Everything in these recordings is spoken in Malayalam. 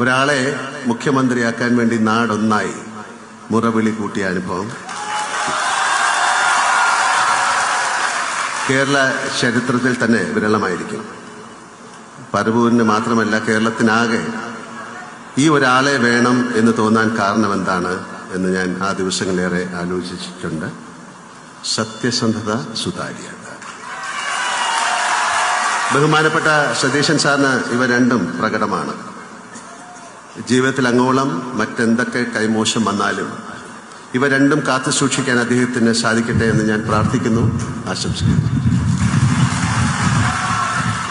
ഒരാളെ മുഖ്യമന്ത്രിയാക്കാൻ വേണ്ടി നാടൊന്നായി മുറവിളി കൂട്ടിയ അനുഭവം കേരള ചരിത്രത്തിൽ തന്നെ വിരളമായിരിക്കും. പരവൂരിന് മാത്രമല്ല, കേരളത്തിനാകെ ഈ ഒരാളെ വേണം എന്ന് തോന്നാൻ കാരണമെന്താണ് എന്ന് ഞാൻ ആ ദിവസങ്ങളേറെ ആലോചിച്ചിട്ടുണ്ട്. സത്യസന്ധത, സുതാര്യത. ബഹുമാനപ്പെട്ട സതീശൻ സാറിന് ഇവ രണ്ടും പ്രകടമാണ്. ജീവിതത്തിൽ അങ്ങോളം മറ്റെന്തൊക്കെ കൈമോശം വന്നാലും ഇവ രണ്ടും കാത്തു സൂക്ഷിക്കാൻ അദ്ദേഹത്തിന് സാധിക്കട്ടെ എന്ന് ഞാൻ പ്രാർത്ഥിക്കുന്നു, ആശംസിക്കുന്നു.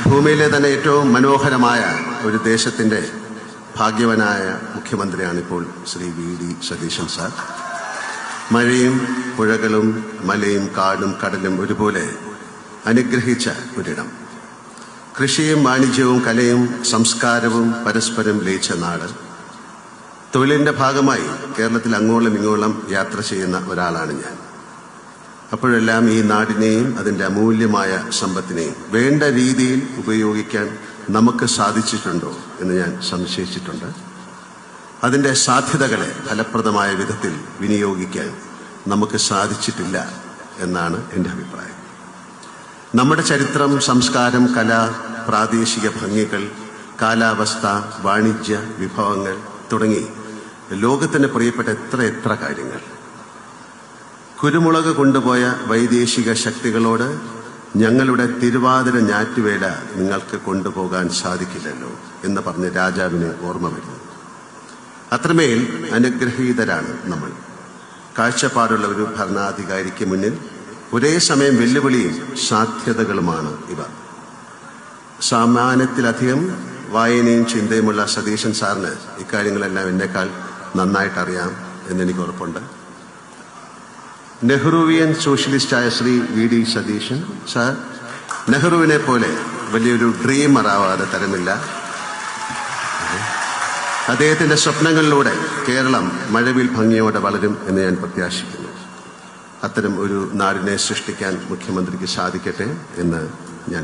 ഭൂമിയിലെ തന്നെ ഏറ്റവും മനോഹരമായ ഒരു ദേശത്തിന്റെ ഭാഗ്യവനായ മുഖ്യമന്ത്രിയാണിപ്പോൾ ശ്രീ വി.ഡി. സതീശൻ സാർ. മഴയും പുഴകളും മലയും കാടും കടലും ഒരുപോലെ അനുഗ്രഹിച്ച ഒരിടം. കൃഷിയും വാണിജ്യവും കലയും സംസ്കാരവും പരസ്പരം ലയിച്ച നാട്. തൊഴിലിന്റെ ഭാഗമായി കേരളത്തിൽ അങ്ങോളം ഇങ്ങോളം യാത്ര ചെയ്യുന്ന ഒരാളാണ് ഞാൻ. അപ്പോഴെല്ലാം ഈ നാടിനെയും അതിൻ്റെ അമൂല്യമായ സമ്പത്തിനെയും വേണ്ട രീതിയിൽ ഉപയോഗിക്കാൻ നമുക്ക് സാധിച്ചിട്ടുണ്ടോ എന്ന് ഞാൻ സംശയിച്ചിട്ടുണ്ട്. അതിൻ്റെ സാധ്യതകളെ ഫലപ്രദമായ വിധത്തിൽ വിനിയോഗിക്കാൻ നമുക്ക് സാധിച്ചിട്ടില്ല എന്നാണ് എൻ്റെ അഭിപ്രായം. നമ്മുടെ ചരിത്രം, സംസ്കാരം, കല, പ്രാദേശിക ഭംഗികൾ, കാലാവസ്ഥ, വാണിജ്യ വിഭവങ്ങൾ തുടങ്ങി ലോകത്തിന് പ്രിയപ്പെട്ട എത്ര കാര്യങ്ങൾ. കുരുമുളക് കൊണ്ടുപോയ വൈദേശിക ശക്തികളോട് ഞങ്ങളുടെ തിരുവാതിര ഞാറ്റുവേല നിങ്ങൾക്ക് കൊണ്ടുപോകാൻ സാധിക്കില്ലല്ലോ എന്ന് പറഞ്ഞ് രാജാവിന് ഓർമ്മ വരുന്നു. അത്രമേൽ അനുഗ്രഹീതരാണ് നമ്മൾ. കാഴ്ചപ്പാടുള്ള ഒരു ഭരണാധികാരിക്ക് മുന്നിൽ ഒരേ സമയം വെല്ലുവിളിയും സാധ്യതകളുമാണ് ഇവ. സാമാന്യത്തിലധികം വായനയും ചിന്തയുമുള്ള സതീശൻ സാറിന് ഇക്കാര്യങ്ങളെല്ലാം എന്നെക്കാൾ നന്നായിട്ടറിയാം എന്നെനിക്ക് ഉറപ്പുണ്ട്. നെഹ്റുവിയൻ സോഷ്യലിസ്റ്റായ ശ്രീ വി.ഡി. സതീശൻ സാർ നെഹ്റുവിനെ പോലെ വലിയൊരു ഡ്രീമർ ആവാതെ തരമില്ല. അദ്ദേഹത്തിന്റെ സ്വപ്നങ്ങളിലൂടെ കേരളം മഴവിൽ ഭംഗിയോടെ വളരും എന്ന് ഞാൻ പ്രത്യാശിക്കുന്നു. അത്തരം ഒരു നാടിനെ സൃഷ്ടിക്കാൻ മുഖ്യമന്ത്രിക്ക് സാധിക്കട്ടെ എന്ന് ഞാൻ